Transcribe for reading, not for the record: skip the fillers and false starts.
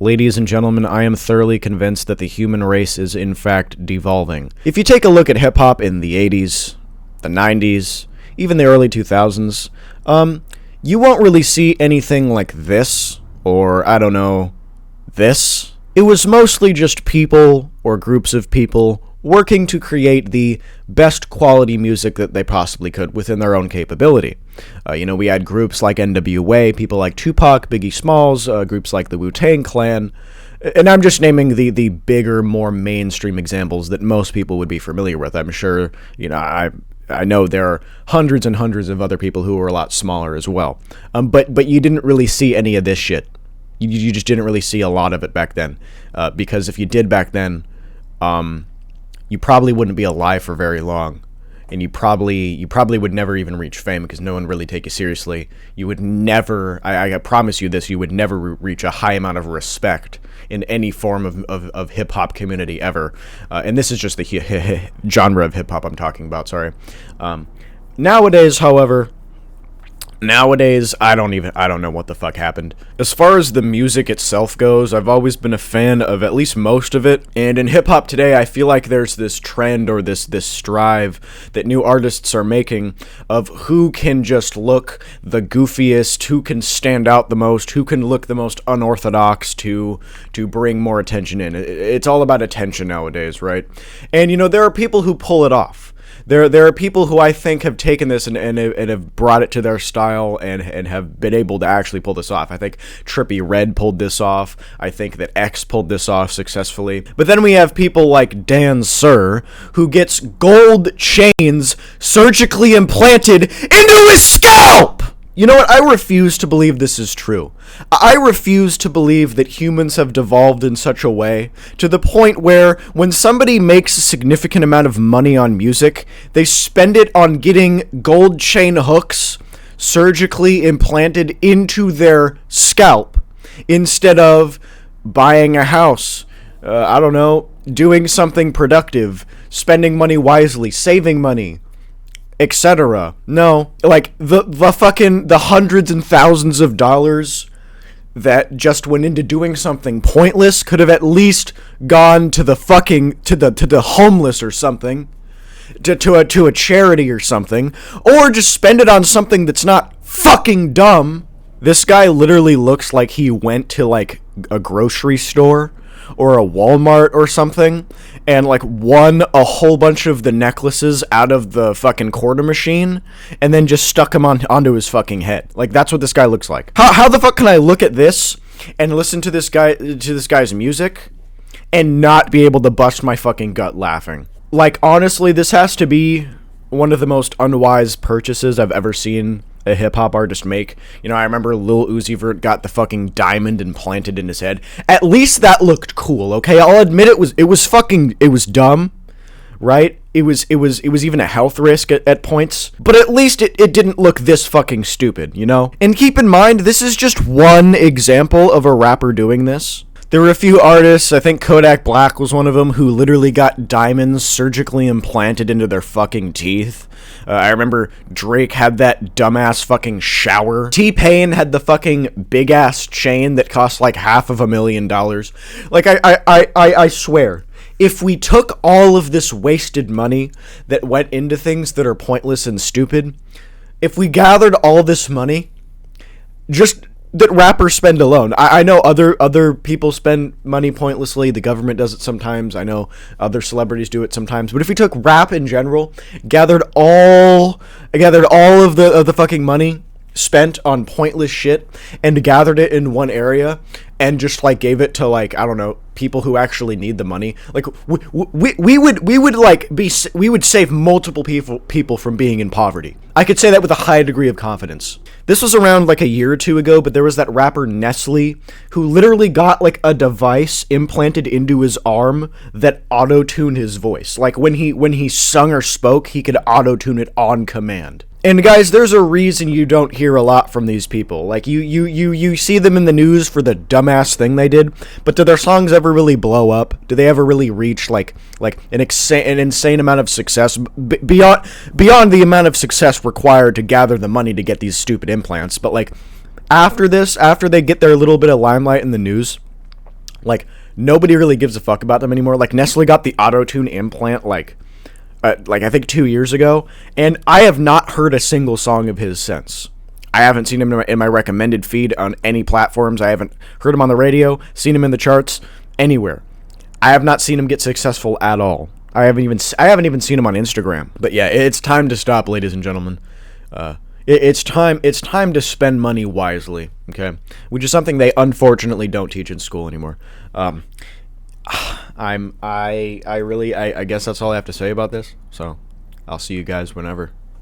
Ladies and gentlemen, I am thoroughly convinced that the human race is in fact devolving. If you take a look at hip-hop in the 80s, the 90s, even the early 2000s, you won't really see anything like this, or, I don't know, this. It was mostly just people, or groups of people, working to create the best quality music that they possibly could within their own capability. We had groups like NWA, people like Tupac, Biggie Smalls, groups like the Wu-Tang Clan, and I'm just naming the bigger, more mainstream examples that most people would be familiar with. I'm sure, I know there are hundreds and hundreds of other people who are a lot smaller as well. But you didn't really see any of this shit. You just didn't really see a lot of it back then. Because if you did back then, you probably wouldn't be alive for very long. And you probably would never even reach fame because no one really take you seriously. You would never, I promise you this, you would never reach a high amount of respect in any form of hip-hop community ever. And this is just the genre of hip-hop I'm talking about, sorry. Nowadays, however, I don't know what the fuck happened. As far as the music itself goes, I've always been a fan of at least most of it, and in hip-hop today, I feel like there's this trend or this strive that new artists are making of who can just look the goofiest, who can stand out the most, who can look the most unorthodox to bring more attention in. It's all about attention nowadays, right? And, there are people who pull it off. There are people who I think have taken this and have brought it to their style and have been able to actually pull this off. I think Trippie Redd pulled this off. I think that X pulled this off successfully. But then we have people like Dan Sir, who gets gold chains surgically implanted into his scalp! You know what? I refuse to believe this is true. I refuse to believe that humans have devolved in such a way to the point where when somebody makes a significant amount of money on music, they spend it on getting gold chain hooks surgically implanted into their scalp instead of buying a house, doing something productive, spending money wisely, saving money, etc. No, like the hundreds and thousands of dollars that just went into doing something pointless could have at least gone to the homeless or something, to a charity or something, or just spend it on something that's not fucking dumb. This guy literally looks like he went to like a grocery store or a Walmart or something and like won a whole bunch of the necklaces out of the fucking quarter machine and then just stuck them onto his fucking head. Like, that's what this guy looks like. How the fuck can I look at this and listen to this guy's music and not be able to bust my fucking gut laughing? Like, honestly, this has to be one of the most unwise purchases I've ever seen a hip-hop artist make. I remember Lil Uzi Vert got the fucking diamond implanted in his head. At least that looked cool, okay? I'll admit it was dumb, right? It was even a health risk at points. But at least it didn't look this fucking stupid, And keep in mind, this is just one example of a rapper doing this. There were a few artists, I think Kodak Black was one of them, who literally got diamonds surgically implanted into their fucking teeth. I remember Drake had that dumbass fucking shower. T-Pain had the fucking big-ass chain that cost like $500,000. Like, I swear, if we took all of this wasted money that went into things that are pointless and stupid, if we gathered all this money, just that rappers spend alone. I know other people spend money pointlessly. The government does it sometimes. I know other celebrities do it sometimes. But if we took rap in general, gathered all of the fucking money spent on pointless shit and gathered it in one area and just like gave it to like, I don't know, people who actually need the money, like we would save multiple people from being in poverty. I could say that with a high degree of confidence. This was around like a year or two ago, but there was that rapper Nestle who literally got like a device implanted into his arm that auto-tuned his voice. Like when he sung or spoke, he could auto-tune it on command. And guys, there's a reason you don't hear a lot from these people. Like you see them in the news for the dumbass thing they did, but do their songs ever really blow up? Do they ever really reach like an insane amount of success beyond the amount of success required to gather the money to get these stupid implants? But like after they get their little bit of limelight in the news, Like, nobody really gives a fuck about them anymore. Like, Nestle got the auto-tune implant, like I think 2 years ago, and I have not heard a single song of his since. I haven't seen him in my recommended feed on any platforms. I haven't heard him on the radio, seen him in the charts, anywhere. I have not seen him get successful at all. I haven't even seen him on Instagram. But yeah, it's time to stop, ladies and gentlemen. It's time to spend money wisely, okay? Which is something they unfortunately don't teach in school anymore. I guess that's all I have to say about this. So, I'll see you guys whenever.